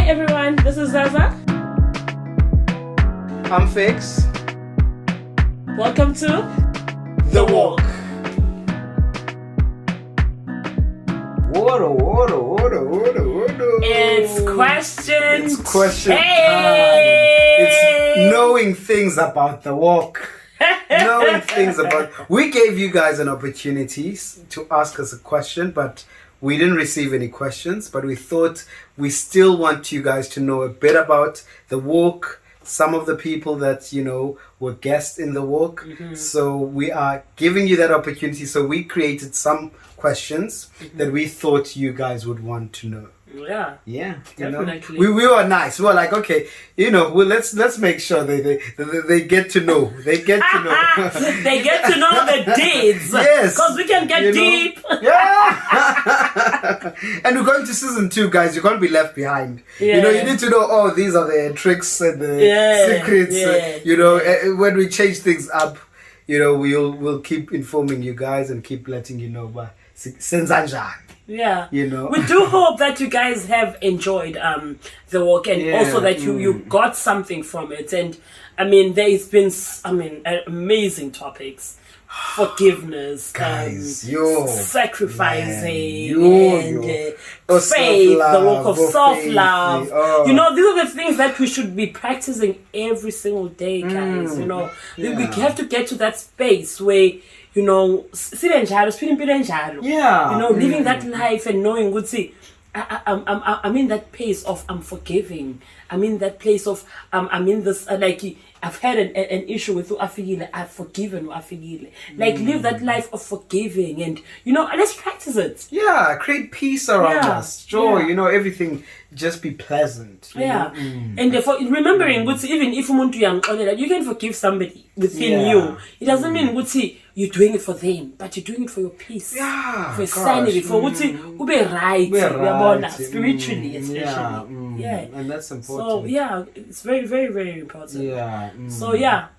everyone, this is Zaza. I'm Fix. Welcome to The Walk. Water. It's questions. It's question time. Hey! It's knowing things about the walk. We gave you guys an opportunity to ask us a question, but we didn't receive any questions. But we thought we still want you guys to know a bit about the walk, some of the people that, were guests in the walk. Mm-hmm. So we are giving you that opportunity. So we created some questions that we thought you guys would want to know. Yeah, definitely. We were nice. We were like, okay, let's make sure they get to know. They get to know. They get to know the deeds. Yes, because we can get deep. Yeah. And we're going to season 2, guys. You can't be left behind. Yeah. You need to know. Oh, these are the tricks and the secrets. When we change things up, we'll keep informing you guys and keep letting you know. But yeah, we do hope that you guys have enjoyed the walk, and also that you got something from it. And there's been amazing topics: forgiveness, guys, sacrificing, and faith, the walk of self-love. These are the things that we should be practicing every single day, guys. We have to get to that space where living that life and knowing I'm in that place of I'm forgiving. I'm in that place of I'm in this I've had an issue with Afigile. I've forgiven Afigile. Live that life of forgiving, and let's practice it. Yeah, create peace around us, joy. Everything just be pleasant. And therefore, remembering, even if you can forgive somebody within you, it doesn't mean you're doing it for them, but you're doing it for your peace, for your sanity, for ube right, spiritually, especially. And that's important. So it's very, very, very important. So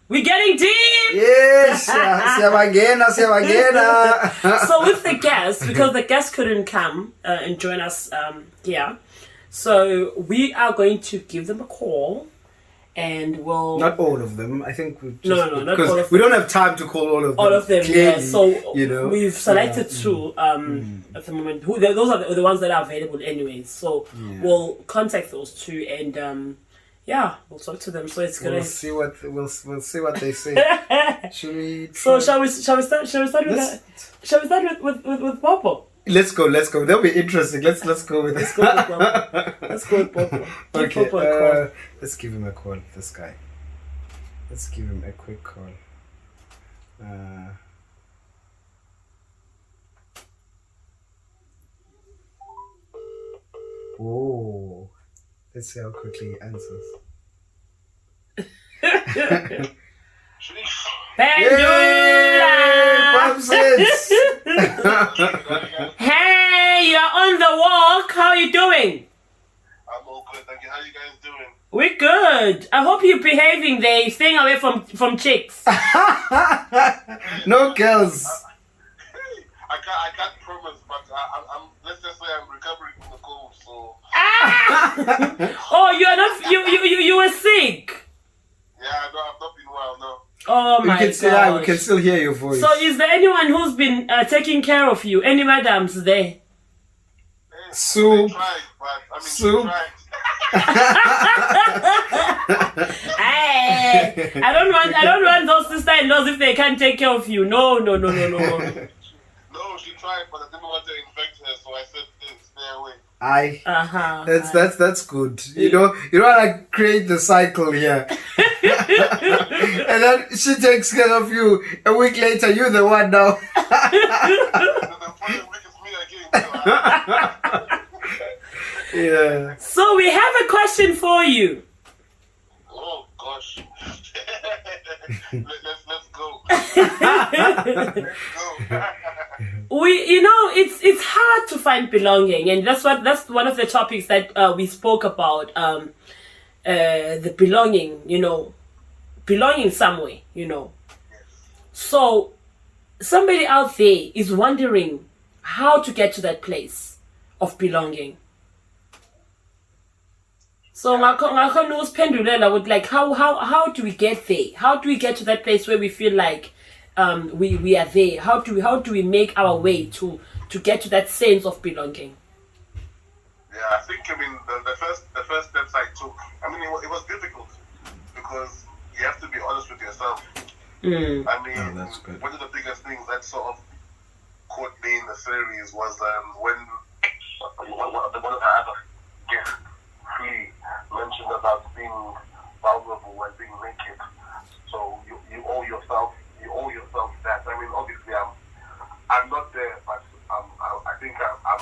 we're getting deep. Yes, siyabangena. So with the guests, because the guests couldn't come and join us here, so we are going to give them a call. And we'll... Not all of them. I think we just... No, not all of them. Because we don't have time to call all of them. All of them, clearly, So we've selected 2 at the moment. Those are the ones that are available anyways. So we'll contact those 2 and we'll talk to them. So it's gonna... We'll see what they say. Should we? So shall we start with Popo? Let's go. That'll be interesting. Let's go with this. Let's go with Popo. Okay. Let's give him a call. This guy. Let's give him a quick call. Let's see how quickly he answers. Hey, you're on the walk. How are you doing? I'm all good, thank you. How are you guys doing? We're good. I hope you're behaving there. You're staying away from chicks. No girls. I can't promise, but I'm let's just say I'm recovering from the cold, so. Oh, you are not. You were sick. Yeah, I've not been well, no. Oh my God! We can still hear your voice. So, is there anyone who's been taking care of you? Any madams there? Soup. Tried, but Soup. Hey, I don't want those sister-in-laws if they can't take care of you. No. No, she tried, but I didn't want to infect her, so I said, stay away. That's good. You don't want to create the cycle here. And then she takes care of you. A week later, you're the one now. The following week is me again. So we have a question for you. Oh gosh. Let's go. It's hard to find belonging, and that's one of the topics that we spoke about. The belonging, belonging somewhere, So somebody out there is wondering how to get to that place of belonging. So ngakhona usiphendulela with like how do we get there? How do we get to that place where we feel like we are there? How do we make our way to get to that sense of belonging? Yeah, I think the first steps I took. I mean, it was difficult because you have to be honest with yourself. I mean, that's good. one of the biggest things that sort of caught me in the series was when one of the other guests really mentioned about being vulnerable and being naked. So you owe yourself that. I mean, obviously I'm not there, but I think I'm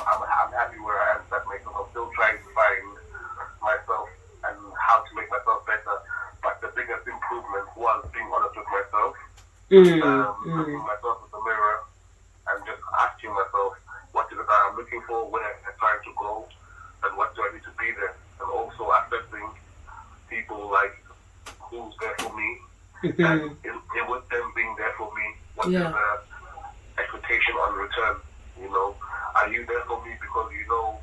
happy where I am. That makes sense. I'm still trying to find myself and how to make myself better. But the biggest improvement was being honest with myself, looking myself in the mirror, and just asking myself, what is it that I'm looking for, where I'm trying to go, and what do I need to be there? And also accepting people like who's there for me, and with them being there for me, what is the expectation on return? You know, are you there for me because you know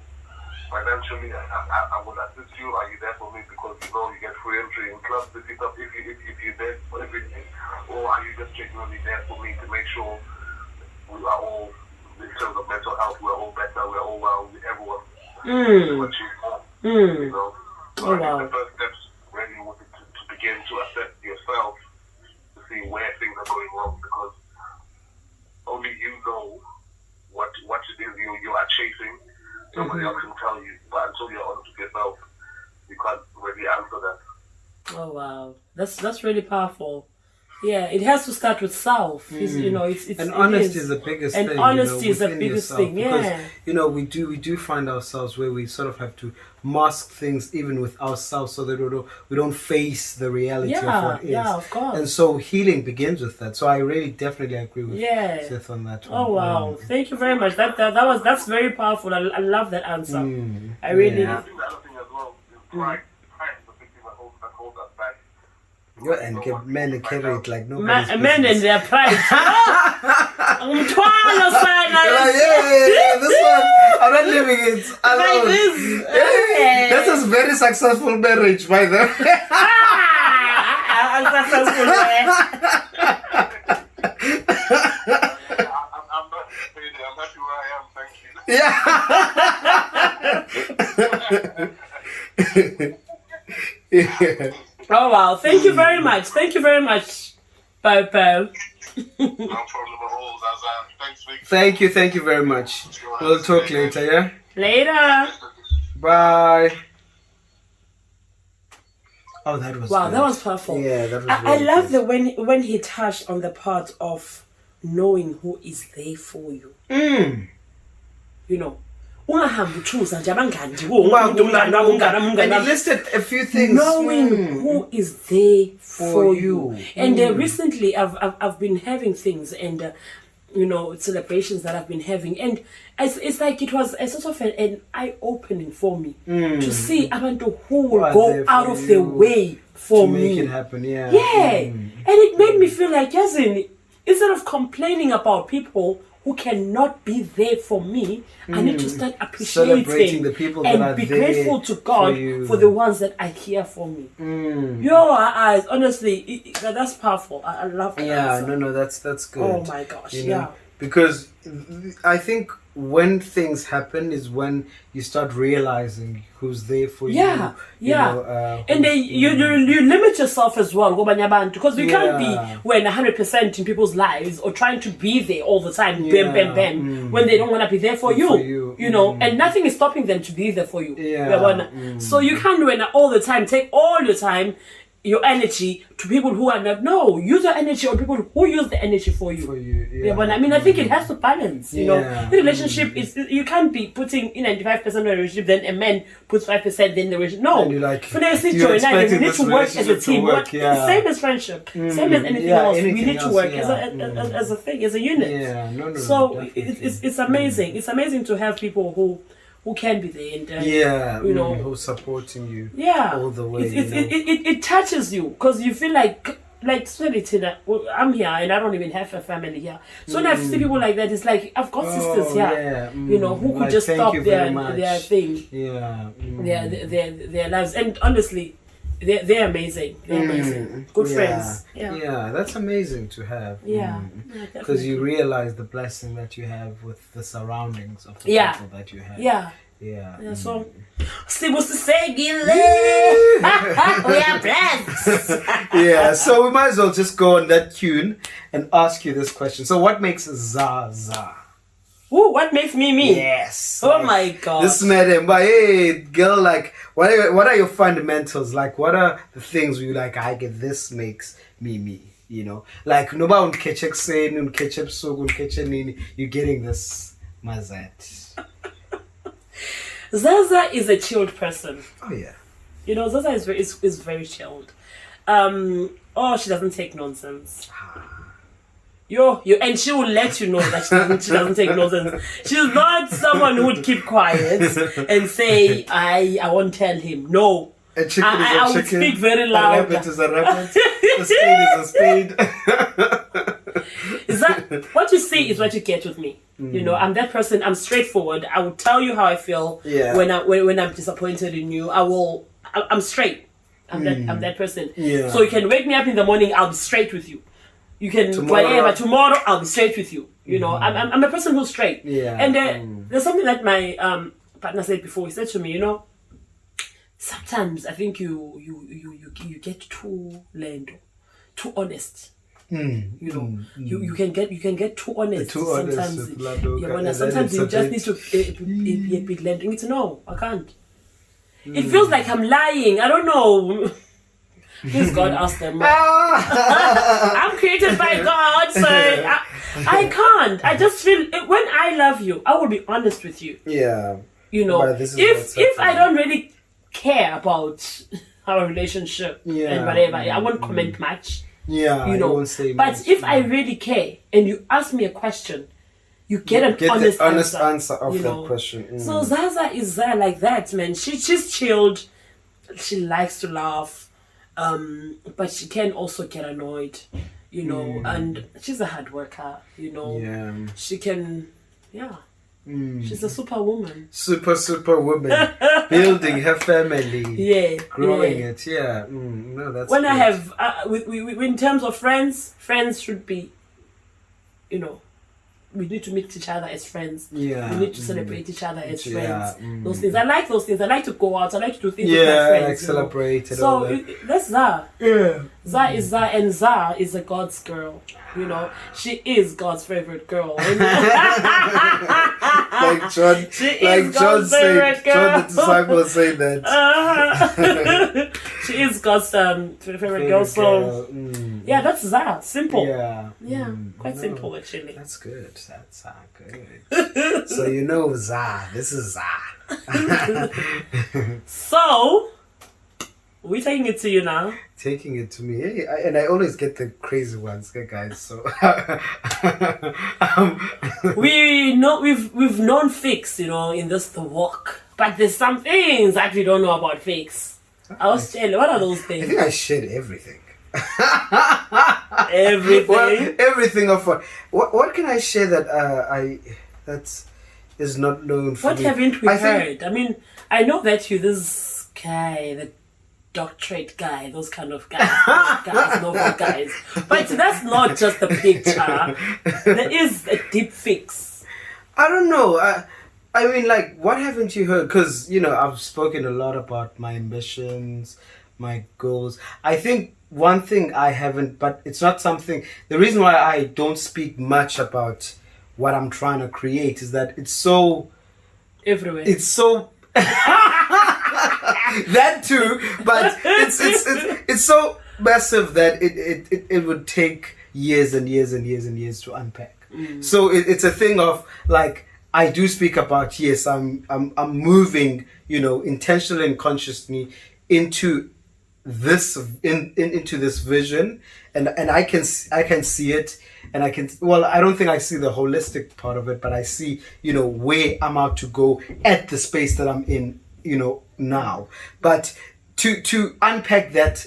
financially I will assist you? Are you there for me because you know you get free entry in clubs, if you're there for everything? Or are you just genuinely there for me to make sure we are all, in terms of mental health, we're all better, we're all well, everyone will achieve more, you know? So I think the first steps really would be to begin to assess yourself, to see where things are going wrong, because only you know what it is you are chasing. Nobody else can tell you, but until you're honest with yourself, you can't really answer that. Oh wow, that's really powerful. Yeah, it has to start with self. You know, it's and honesty is the biggest thing. And honesty is the within biggest yourself, thing. because, Yeah, you know, we do find ourselves where we sort of have to mask things even with ourselves, so that we don't face the reality of what is. Yeah, of course. And so healing begins with that. So I really definitely agree with Seth on that one. Oh wow, thank you very much. That's very powerful. I love that answer. I really. I think the other thing as well is pride. Pride is the big thing that holds us back. And men carry it like nobody's Men and their pride. Umthwalo sana. Yeah, this one, I'm not living it alone. Like this. This is very successful marriage, by the way. I'm successful. I'm not paid. I'm happy where I am. Thank you. Yeah. Oh wow, thank you very much. Thank you very much, Popo. No problem at all, Zaza. Thanks, Vic. Thank you very much. We'll talk later, yeah? Later. Bye. Oh, that was good. That was powerful. Yeah, that was I really love good. when he touched on the part of knowing who is there for you. You know. And he listed a few things. Knowing who is there for you. And recently I've been having things and you know, celebrations that I've been having, and it's like it was a sort of an eye-opening for me to see abantu who will go out of their way for to me. make it happen. Yeah. And it made me feel like, instead of complaining about people who cannot be there for me, I need to start appreciating Celebrating the people that and are be there grateful to God for the ones that are here for me. Honestly, that's powerful. I love that. answer. No, that's good. Oh my gosh, You know? Because I think when things happen is when you start realizing who's there for you. Yeah. And then you limit yourself as well, because you can't be 100% in people's lives or trying to be there all the time, bam, when they don't want to be there for you. You know, and nothing is stopping them to be there for you. So you can't all the time take all your time, your energy to people who are not. No, use your energy on people who use the energy for you. I mean, I think it has to balance. You know, the relationship is, you can't be putting in 95% of the relationship, then a man puts 5%, then the relationship. No, and you're like, for the we need to work as a team. Same as friendship, same as anything else. We need to work as a thing, as a unit. So it's amazing. It's amazing to have people who can be there and who's supporting you all the way. It touches you because you feel like like sorry, Tina, I'm here and I don't even have a family here. So when I see people like that, it's like I've got sisters here, yeah. you know, who could Like, just thank stop you very their much. thing, Yeah. their lives. And honestly, they're amazing. They're amazing. Good friends. Yeah, that's amazing to have. Yeah. Because you realize the blessing that you have with the surroundings of the Yeah. people that you have. Yeah. Yeah. Yeah, so we are blessed. Yeah, so we might as well just go on that tune and ask you this question. So what makes Zaza? Ooh, what makes me me? Yes. Oh my God. This madam, but hey, girl, like, what are your fundamentals? Like, what are the things where you like, I get this makes me me, you know? Like, no matter ketchup saying, ketchup so ketchup nini, you're getting this mazat. Zaza is a chilled person. Oh yeah. You know, Zaza is very chilled. She doesn't take nonsense. And she will let you know that she doesn't take nonsense. She's not someone who would keep quiet and say, I won't tell him. No. A chicken is a I would chicken. speak very loud. A rabbit is a rabbit. A spade is a spade. Is that what you see is what you get with me? You know, I'm that person. I'm straightforward. I will tell you how I feel when I'm disappointed in you. I'm straight. I'm that person. Yeah. So you can wake me up in the morning. I'll be straight with you. You can tomorrow I'll be straight with you. You know, I'm a person who's straight. Yeah. And there's something that my partner said before. He said to me, you know, sometimes I think you get too honest. You know, you can get too honest. Sometimes, sometimes you just need to be a bit lending. It's no, I can't. It feels like I'm lying. I don't know. Please God ask them. I'm created by God, so I can't. I just feel when I love you, I will be honest with you. Yeah. You know, if I don't really care about our relationship and whatever, I won't comment much. Yeah, you know. Won't say but much. if I really care and you ask me a question, you get an honest answer of that question. So Zaza is there like that, man. She's chilled. She likes to laugh, but she can also get annoyed, you know. And she's a hard worker, you know. Yeah. She can, she's a superwoman. Super woman. Building her family. Yeah. Growing it. Yeah. No, that's when good. I have, in terms of friends should be, you know, we need to meet each other as friends. Yeah. We need to celebrate each other as Yeah. friends. Those things. I like those things. I like to go out. I like to do things with my friends. Like celebrate and so all that. That's Za. Yeah. Za is Za, and Za is a God's girl. You know, she is God's favorite girl. Like John, God's favorite girl. John the disciple saying that. She is God's favorite girl. So yeah, that's Za. Simple. Yeah. Quite simple actually. That's good. That's good. So you know Za. This is Za. So we're taking it to you now. Taking it to me, hey, and I always get the crazy ones, guys. So we know we've known Fix, you know, in the walk, but there's some things that we don't know about Fix. I was telling, what are those I things? think I shared everything. Everything. Well, everything of what can I share that is not known for What me? haven't we I heard? think- I mean, I know that you this guy, the doctorate guy, those kind of guys, novel guys. But that's not just the picture. There is a deep fix. I don't know. I mean, like, what haven't you heard? Because, you know, I've spoken a lot about my ambitions, my goals. I think one thing I haven't, but it's not something, the reason why I don't speak much about what I'm trying to create is that it's so... Everywhere. It's so... that too, but it's so massive that it would take years and years and years and years to unpack. So it's a thing of like I do speak about I'm moving, you know, intentionally and consciously into this into this vision, and I can see it, and I don't think I see the holistic part of it, but I see, you know, where I'm out to go at the space that I'm in, you know, now. But to unpack that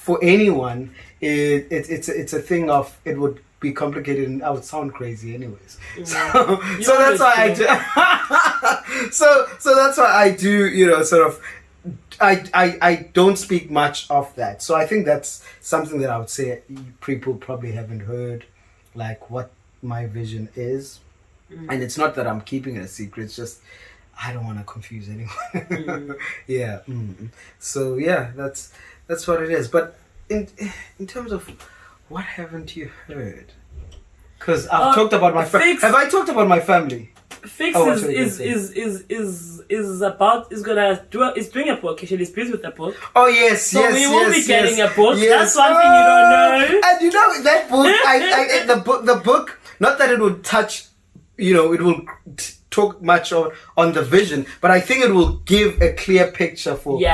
for anyone, it's a thing of it would be complicated and I would sound crazy anyways. So that's why I do. so that's why I do. You know, sort of. I don't speak much of that. So I think that's something that I would say people probably haven't heard, like what my vision is. And it's not that I'm keeping it a secret. It's just I don't want to confuse anyone. Yeah. So yeah, that's what it is. But in terms of what haven't you heard? Because I've talked about my family. Have I talked about my family? Fix is doing a book. Actually, he's busy with a book. Oh yes, so yes, we will be getting a book. Yes. That's one thing you don't know. And you know that book, the book. Not that it would touch, you know, it will talk much on the vision, but I think it will give a clear picture for you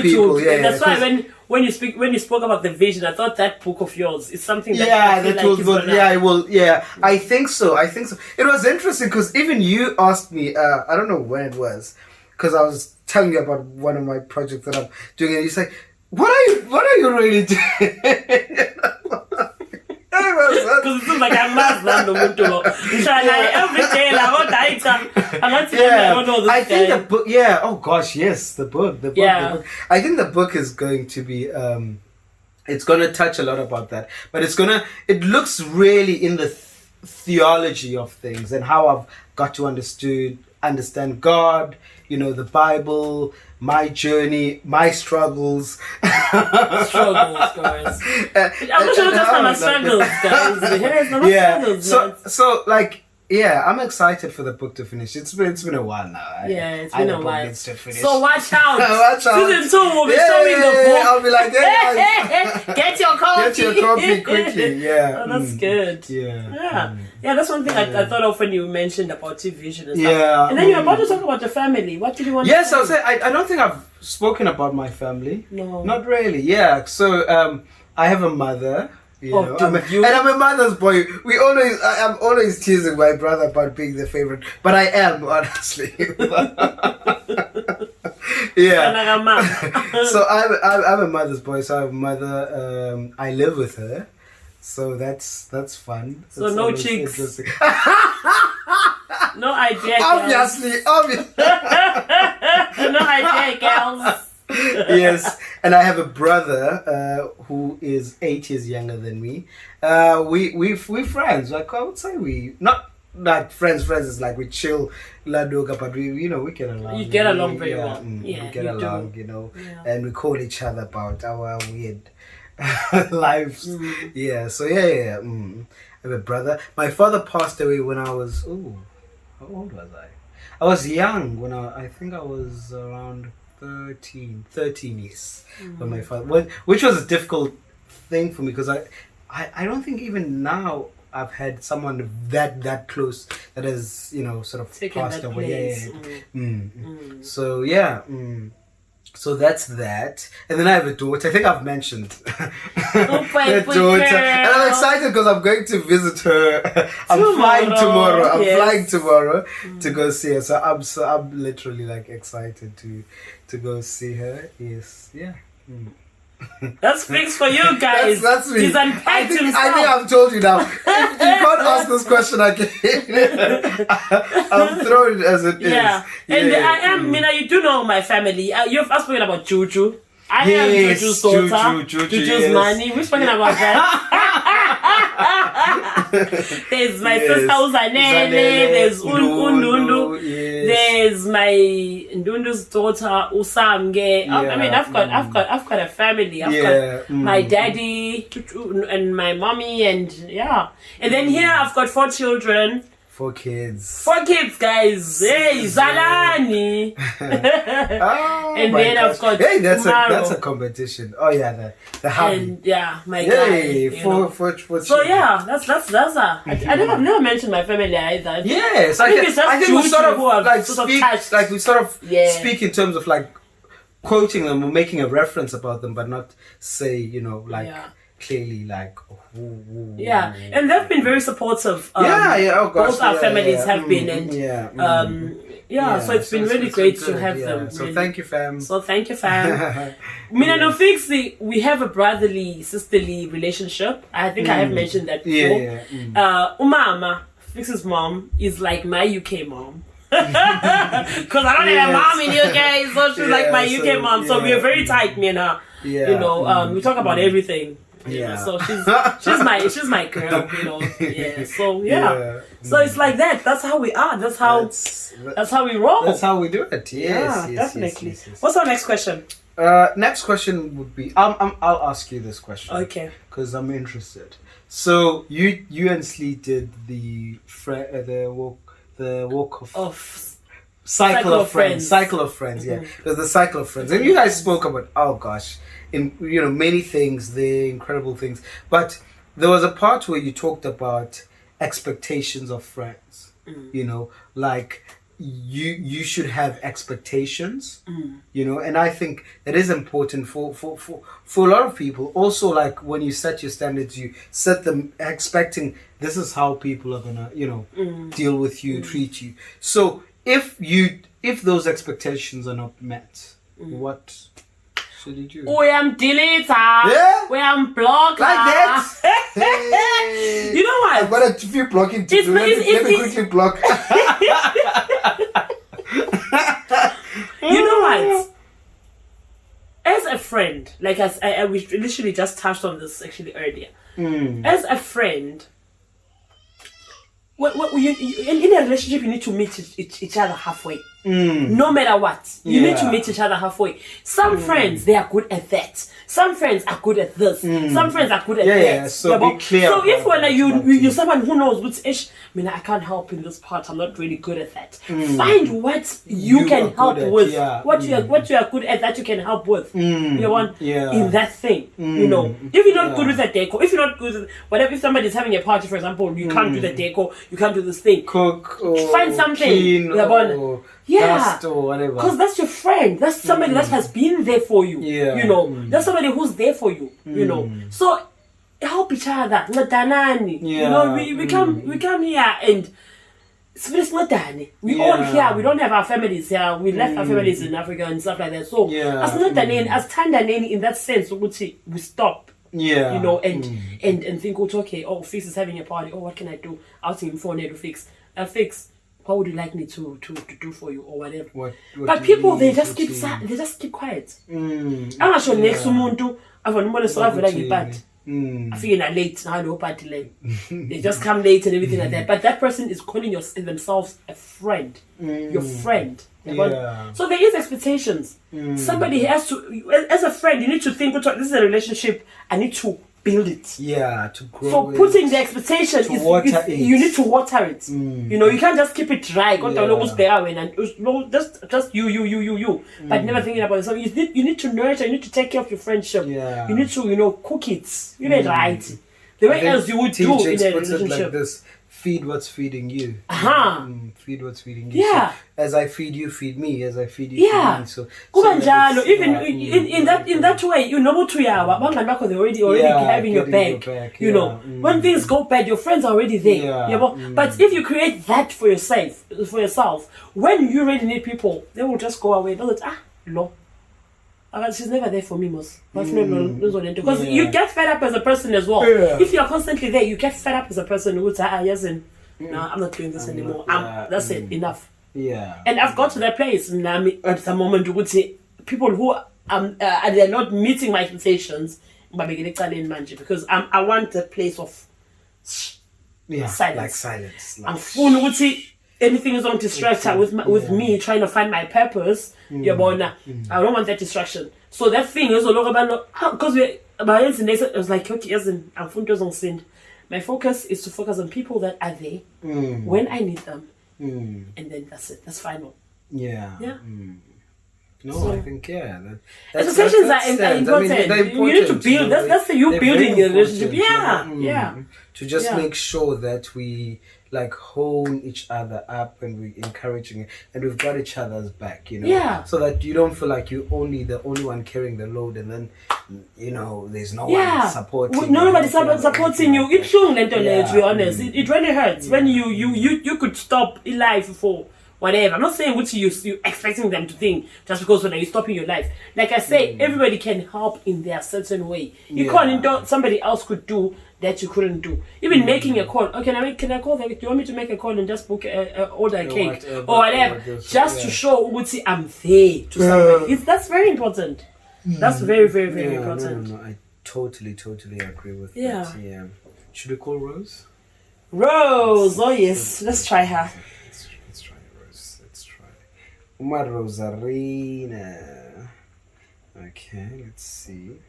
people. Yeah, that's why when you spoke about the vision, I thought that book of yours is something that it will. Yeah, I think so. It was interesting because even you asked me. I don't know when it was, because I was telling you about one of my projects that I'm doing, and you say, "What are you really doing?" Because it feels like I'm not every day. I think the book. Yeah. Oh gosh. Yes, the book. The book. I think the book is going to be. It's going to touch a lot about that, but it looks really in the theology of things and how I've got to understand God. You know, the Bible, my journey, my struggles. Guys. I'm not sure just my struggles, guys. So like, yeah, I'm excited for the book to finish. It's been a while now. It's been a while. Needs to finish. So watch out. Watch out. Season 2 will be showing the book. I'll be like, get your copy. Get your copy quickly. Yeah. Oh, that's good. Yeah. Yeah, that's one thing I thought of when you mentioned about T-Vision and stuff. Yeah. And then you're about to talk about the family. What did you want to say? I'll say, I don't think I've spoken about my family. No. Not really. Yeah. So I have a mother. You know, and I'm a mother's boy. I'm always teasing my brother about being the favorite, but I am, honestly. Yeah. So I'm a mother's boy. So I have a mother. I live with her, so that's fun. So that's no cheeks. No idea. Obviously. No idea, girls. Yes, and I have a brother who is 8 years younger than me. We friends. Like I would say, we not like friends. Friends is like we chill, ladoga, but we get along. You get along very well. We get along, and we call each other about our weird lives. Yeah. So yeah. I have a brother. My father passed away when I was. How old was I? I was young when I think I was around 13 years when my father, which was a difficult thing for me because I don't think even now I've had someone that close that has sort of taken passed away. So So that's that, and then I have a daughter. I think I've mentioned the daughter, and I'm excited because I'm going to visit her. I'm flying tomorrow to go see her. So I'm literally like excited to go see her. Yes, yeah. That's fixed for you guys. That's me. He's unpacked himself. I think I've told you now. If you can't ask this question again, I'll throw it as it is. Yeah. And I am, Mina, you do know my family. You've spoken about Juju. I am Juju's daughter. Juju's money. We've spoken about that. There's my sister Uzanele. There's Undundu. There's my Ndundu's daughter Usamge. I mean, I've got a family. I've got my daddy and my mommy and then here I've got 4 children. 4 kids. 4 kids, guys. Hey, Zalani. And then I've got that's a competition. Oh yeah, the hubby. And my guy. For so yeah, that's I've never mentioned my family either. Yes, I think we sort of speak in terms of like quoting them or making a reference about them, but not say clearly like, Yeah, and they've been very supportive. Oh gosh, both our families have been, and so it's been really great to have them. So really. thank you, fam. So thank you, fam. Mina no Fixie, we have a brotherly, sisterly relationship. I think I have mentioned that before. Umama, Fix's mom, is like my UK mom. Because I don't have a mom in UK, so she's like my UK mom. So we're very tight, Mina. You know, we talk about everything. So she's my girl, you know. So it's like that. That's how we are. That's how we roll. That's how we do it. Yes, definitely. Yes. What's our next question? Next question would be I'll ask you this question. Okay. Because I'm interested. So you and Slee did the walk of Cycle of Friends. Cycle of Friends, yeah. There's the Cycle of Friends. And you guys spoke about, oh gosh, many things, the incredible things. But there was a part where you talked about expectations of friends. You know, like you should have expectations. You know, and I think that is important for a lot of people. Also, like when you set your standards, you set them expecting this is how people are gonna, deal with you, treat you. So if those expectations are not met, what should you do? We am deleter. Yeah? We am blocker. Like that? Hey. You know what? I've got a few blocking to do. Let me quickly block. You know what? As a friend, like we literally just touched on this actually earlier. As a friend, in a relationship, you need to meet each other halfway. No matter what, you need to meet each other halfway. Some friends, they are good at that. Some friends are good at this. Some friends are good at that. Yeah, so be clear. So if when you're someone who knows which I can't help in this part. I'm not really good at that. Find what you can help with. What you are good at that you can help with. You want in that thing. You know, if you're not good with the decor, if you're not good with whatever, if somebody's having a party, for example, you can't do the decor, you can't do this thing. Cook or find something. Clean or dust or whatever. Because that's your friend. That's somebody that has been there for you. You know, that's somebody who's there for you. You know, so help each other. You know, we come here and it's not done. We all here. We don't have our families here. We left our families in Africa and stuff like that. So as not done, as Tandanani in that sense, we stop. You know, and think, okay, Fix is having a party. What can I do? I'll see him phone to Fix. Fix. What would you like me to do for you or whatever? What but people they just keep quiet. I'm not sure next umuntu avonimole sokavela ngipati. Afike na late now no party late. They just come late and everything like that. But that person is calling themselves a friend. Your friend. So there is expectations. Somebody has to, as a friend, you need to think, this is a relationship, I need to build it. To grow. So putting the expectation is you need to water it. You know, you can't just keep it dry. Just you. But never thinking about it. So you need to nurture. You need to take care of your friendship. You need to cook it. You know, right? The way else you would do in a relationship. Like this. Feed what's feeding you. Feed what's feeding you. So as I feed you, feed me. As I feed you, feed me. So even in that way, you know what we are. They're already having your back. You know, when things go bad, your friends are already there. But if you create that for yourself, when you really need people, they will just go away. No. She's never there for me, most. Because you get fed up as a person as well. If you're constantly there, you get fed up as a person who says, no, I'm not doing this anymore. That's it, enough. And I've got to that place at the moment you would say people who they're not meeting my expectations, because I want a place of silence. Like silence. I'm full would say anything is on distractor with me trying to find my purpose. I don't want that distraction. So that thing is a lot about because I was like, okay, I'm fun. My focus is to focus on people that are there when I need them, and then that's it. That's final. No, so, I think expectations are important. You need to build. That's the you building a relationship. To just make sure that we like hone each other up, and we're encouraging it, and we've got each other's back, you know. Yeah. So that you don't feel like you're the only one carrying the load, and then there's no Yeah. one supporting. Nobody you, supporting you. It's true, to be honest. It really hurts when you could stop in life for whatever. I'm not saying what you expecting them to think just because when you're stopping your life. Like I say, everybody can help in their certain way. You can't do somebody else could do that you couldn't do. Even making a call. Oh, can I call them? Do you want me to make a call and just book order a cake or whatever? Just to show Uguti I'm there to somebody. That's very important. That's very, very, very important. No, I totally agree with that. Yeah. Should we call Rose? Rose, oh yes. Let's try her. Let's try Rose. Let's try. Uma Rosarina. Okay, let's see.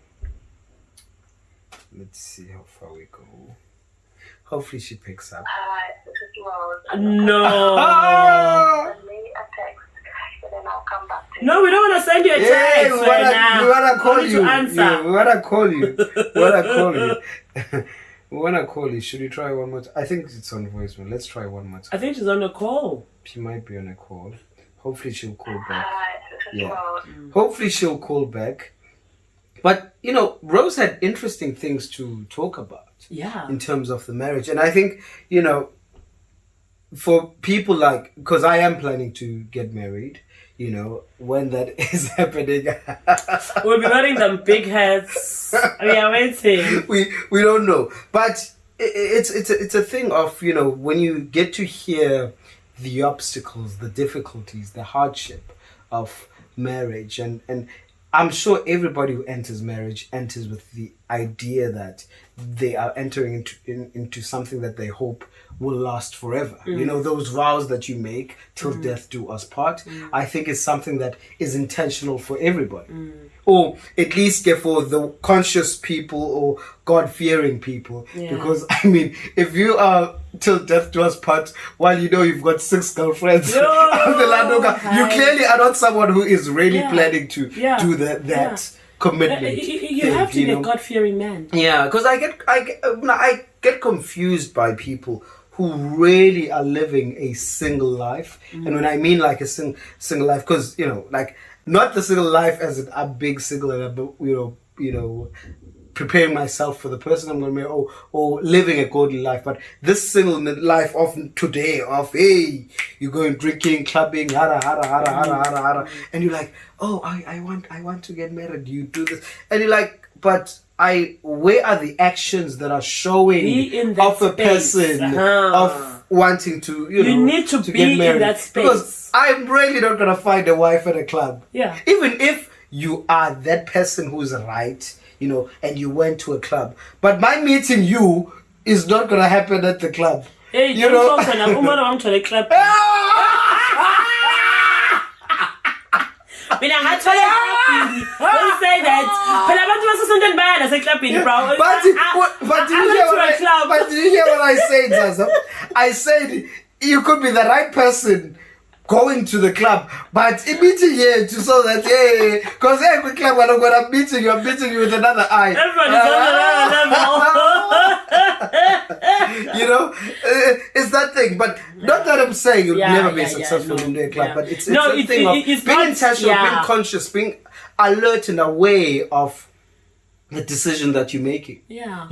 Let's see how far we go. Hopefully she picks up. Hi, this is Rose. No. Send me a text, and then I'll come back to you. No, we don't want to send you a text. we wanna call you. To answer. Yeah, we wanna call you. We wanna call you. Should we try one more time? I think it's on voicemail. Let's try one more time. I think she's on a call. She might be on a call. Hopefully she'll call back. Hi, this is Rose. Hopefully she'll call back. But, Rose had interesting things to talk about. Yeah. In terms of the marriage. And I think, for people because I am planning to get married, when that is happening. We'll be wearing them big hats. We are waiting. We don't know. But it's a thing of, when you get to hear the obstacles, the difficulties, the hardship of marriage, and I'm sure everybody who enters marriage enters with the idea that they are entering into something that they hope will last forever. Those vows that you make till death do us part, I think is something that is intentional for everybody. Or at least for the conscious people or God-fearing people. Yeah. Because, if you are till death do us part, while you've got 6 girlfriends, you clearly are not someone who is really planning to do that commitment. You have to be a God-fearing man. Yeah, because I get confused by people who really are living a single life. And when I mean a single life, because, not the single life as a big single, and preparing myself for the person I'm going to marry, or living a godly life, but this single life of today, hey, you're going drinking, clubbing, hara, and you're like, oh, I want to get married. You do this, and you're like, but where are the actions that are showing of a person of wanting to, you need to be get married? In that space. Because I'm really not gonna find a wife at a club. Yeah. Even if you are that person who's right, and you went to a club, but my meeting you is not gonna happen at the club. Hey, you know. Mina ngathola eklabhini. When you say that, phela abantu basesondweni bayana eklabhini, bro. But did you hear what I said, Zaza? I said you could be the right person going to the club, but in meeting here to so that because every club when I'm meeting you with another eye. Everybody's on another level. It's that thing, but not that I'm saying you'll never be successful in the club, but it's a thing of being intentional, being conscious, being alert and aware of the decision that you're making. Yeah.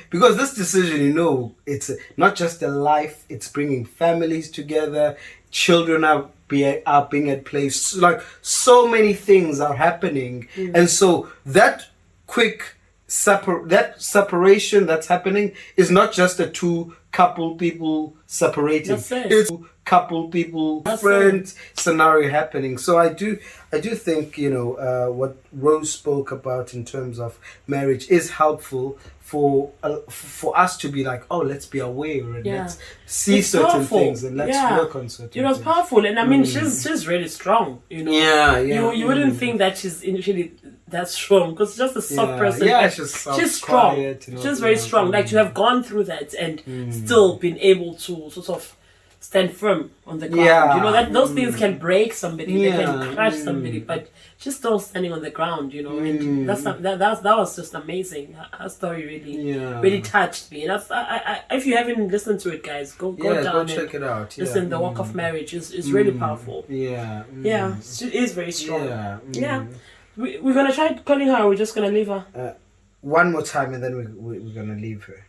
Because this decision, it's not just a life, it's bringing families together, children are being at place, like so many things are happening. And so that quick separation that's happening is not just a two couple people separating. It's two couple people different scenario happening. So I do think what Rose spoke about in terms of marriage is helpful for us to be like, oh, let's be aware and let's see it's certain powerful. Things and let's work on certain things. It was powerful, and I mean she's really strong. You wouldn't think that she's initially that strong because just a soft person. Yeah, she's strong. Quiet, she's very strong. Like to have gone through that and still been able to sort of stand firm on the ground. Yeah. You know, that those things can break somebody, they Yeah. can crush somebody, but she's still standing on the ground, you know, and that was just amazing. Her story really touched me. And if you haven't listened to it, guys, go down go and check it out. listen. The Walk of Marriage is really powerful. Yeah. Yeah, she is very strong. Yeah. Yeah. We're gonna try calling her. Or we're just gonna leave her. One more time, and then we're gonna leave her.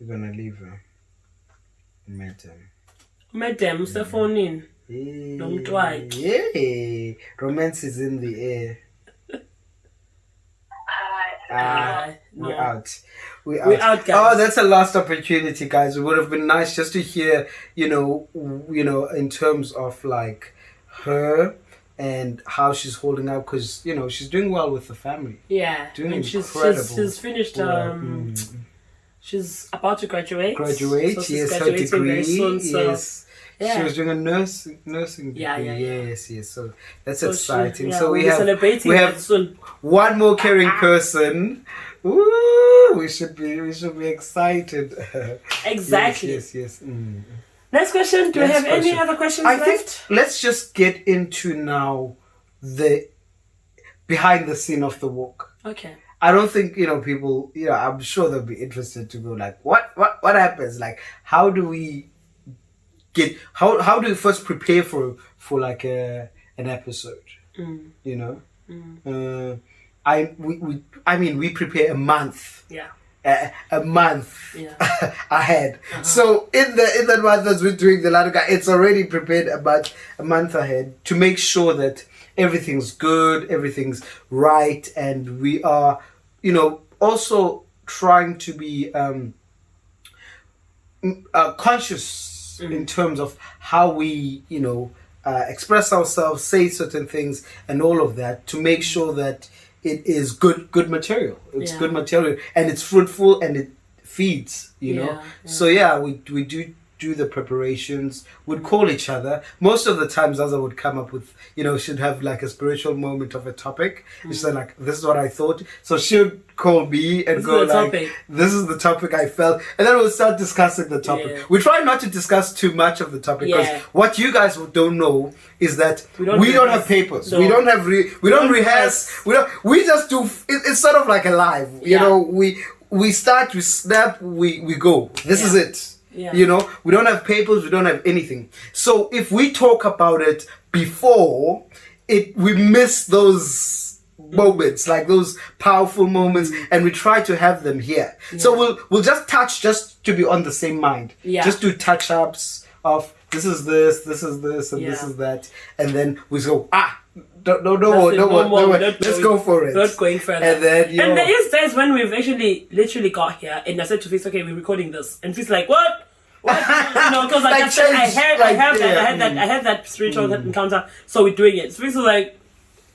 We're gonna leave her. Madam, phone in. Don't try. Yeah, romance is in the air. No. We're out. We're out, guys. Oh, that's a last opportunity, guys. It would have been nice just to hear, you know, in terms of like her and how she's holding up, because you know she's doing well with the family. Yeah, Doing and incredible. she's finished. She's about to graduate. So she's yes, her graduating degree. very soon, So, yes. yeah. She was doing a nursing degree. Yeah. Yes. So that's So exciting. so we we're have celebrating we that have soon. one more caring person. Ooh, we should be excited. Exactly. Yes. Next question. Do we Next have any question. other questions I left? think let's just get into now the behind the scene of the walk. Okay. I don't think, you know, people, you know, I'm sure they'll be interested to go like, what happens? Like, how do we how do we first prepare for like an episode? You know? We prepare a month. Yeah. A month ahead. Uh-huh. So in that month that's we're doing the ladder guy, it's already prepared about a month ahead to make sure that everything's good, everything's right, and we are, you know, also trying to be conscious in terms of how we, you know, express ourselves, say certain things, and all of that, to make sure that it is good material. It's good material, and it's fruitful, and it feeds, you know. So we do the preparations. We'd call each other. Most of the times Zaza would come up with, you know, she'd have like a spiritual moment of a topic. She'd say like, this is what I thought. So she would call me and go like, this is the topic I felt. And then we'll start discussing the topic. Yeah. We try not to discuss too much of the topic, because what you guys don't know is that we don't have papers. No. We don't have we don't rehearse. We just do, it's sort of like a live. You know, we start, we snap, we go. This is it. Yeah. You know, we don't have papers, we don't have anything. So if we talk about it before, we miss those moments, like those powerful moments, and we try to have them here. Yeah. So we'll just touch, just to be on the same mind. Yeah. Just do touch-ups of this is this, and this is that, and then we go, no more. Let's go for it. Not going further. And then, and there is days when we've actually literally got here, and I said to Fitz, okay, we're recording this, and Fitz like, what? You know, because I had that spiritual encounter, so we're doing it. So Fitz was like,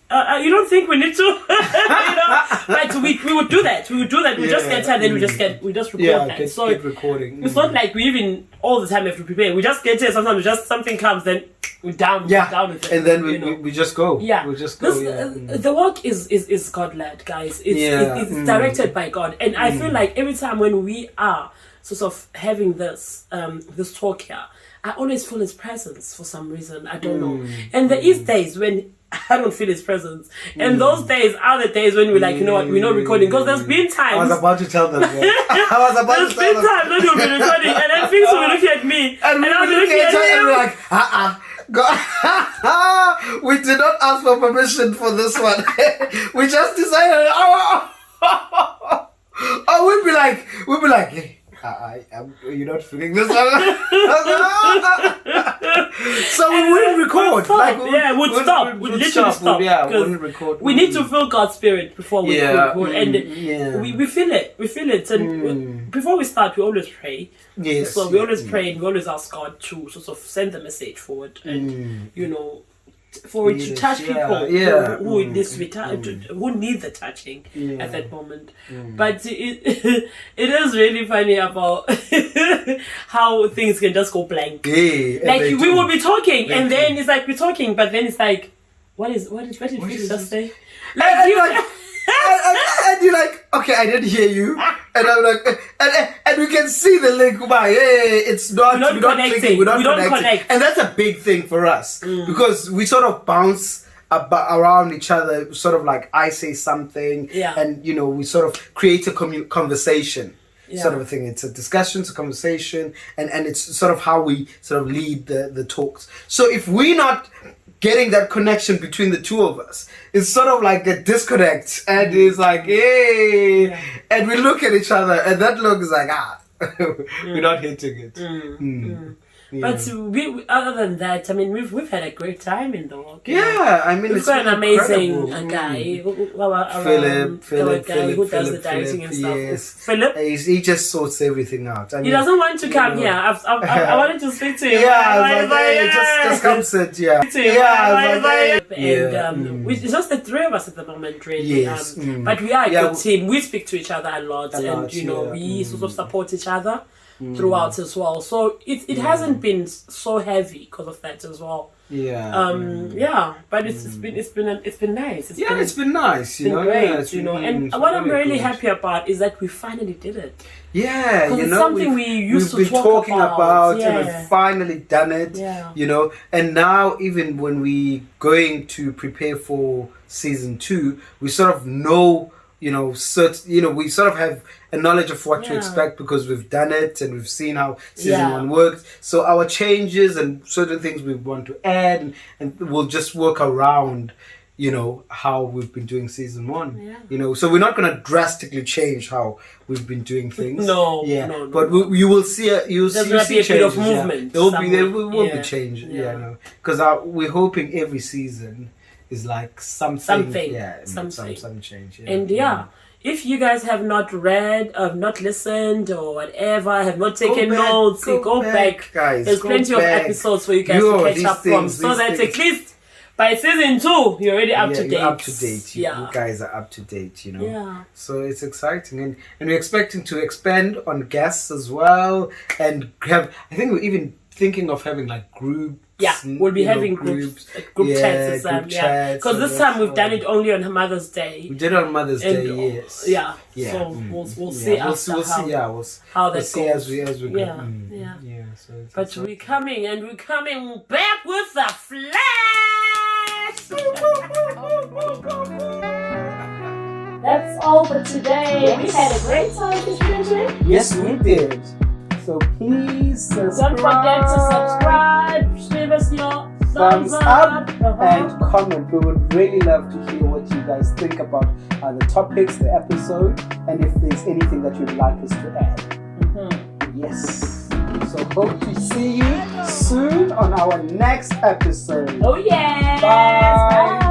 you don't think we need to? You know, but we would do that. We just get here, then we just record that. So get recording. It's not like we even all the time have to prepare. We just get here. Sometimes something comes, then we're down. We're down with it, and then we just go. Yeah, we just go. The work is God-led, guys. It's directed by God, and I feel like every time when we are sort of having this talk here, I always feel His presence for some reason. I don't know. And there is days when I don't feel His presence, and those days are the days when we're like, you know what, we're not recording, because there's been times. I was about to tell them. There's been times when we've been recording, and then things will be looking at me, and I'll be looking at you, and we're like, God, we did not ask for permission for this one. We just decided. We'd be like, hey, you're not feeling this one. So we wouldn't record. We'd stop. We'd literally stop. We wouldn't record. We need to feel God's spirit before we record, and we feel it. We feel it, and before we start, we always pray. Yes. So we always pray, and we always ask God to sort of send the message forward, and you know, for it to touch people who needs to be who need the touching at that moment. But it is really funny about how things can just go blank. Like we will be talking, and then it's like we're talking, but then it's like, what did Fitz just say? Like and you're like, okay, I didn't hear you. And I'm like, and we can see the link. Hey, it's not. We're not connecting. We're not We don't connecting. connect. And that's a big thing for us because we sort of bounce around each other. Sort of like I say something, and we sort of create a conversation. Sort of a thing. It's a discussion, it's a conversation, and it's sort of how we sort of lead the talks. So if we're not getting that connection between the two of us, it's sort of like a disconnect, and it's like, hey, and we look at each other, and that look is like, we're not hitting it. Yeah. But we, other than that, I mean, we've had a great time in the walk. Yeah, I mean, we've got an amazing guy, Philip, who does the directing and stuff. Yes. Philip, he just sorts everything out. I mean, he doesn't want to come here. I wanted to speak to him. Just come sit. And it's just the three of us at the moment, really. Yes. But we are a good team. We speak to each other a lot, and we sort of support each other throughout as well. So it hasn't been so heavy because of that as well. But it's been nice. It's been nice. It's been great, And what I'm really happy about is that we finally did it. Yeah, it's something we've been talking about, yeah. and we've finally done it. Yeah. And now even when we going to prepare for season 2, we sort of know. We sort of have a knowledge of what to expect because we've done it and we've seen how season 1 worked. So our changes and certain things we want to add and we'll just work around, how we've been doing season 1. Yeah. So we're not going to drastically change how we've been doing things. No. But you will see There's going to be a bit of movement. There will be change. Because we're hoping every season is like something some change. And if you guys have not read, have not listened, or whatever, have not taken notes, go back. Guys. There's plenty of episodes for you guys to catch up from, so that at least by season 2 you're already up to date. You're up to date. You guys are up to date. So it's exciting, and we're expecting to expand on guests as well, and have. I think we're even thinking of having like group. Yeah, we'll be having group chats. Because this time we've done it only on Mother's Day. We did it on Mother's Day, yes. Yeah. So we'll see after how that goes. As we go. So but we're coming back with the flash. That's all for today. We had a great time this weekend. Yes, we did. So please subscribe. Don't forget to subscribe. Give us your thumbs up and comment. We would really love to hear what you guys think about the topics, the episode, and if there's anything that you'd like us to add. Yes. So hope to see you soon on our next episode. Oh yeah. Bye.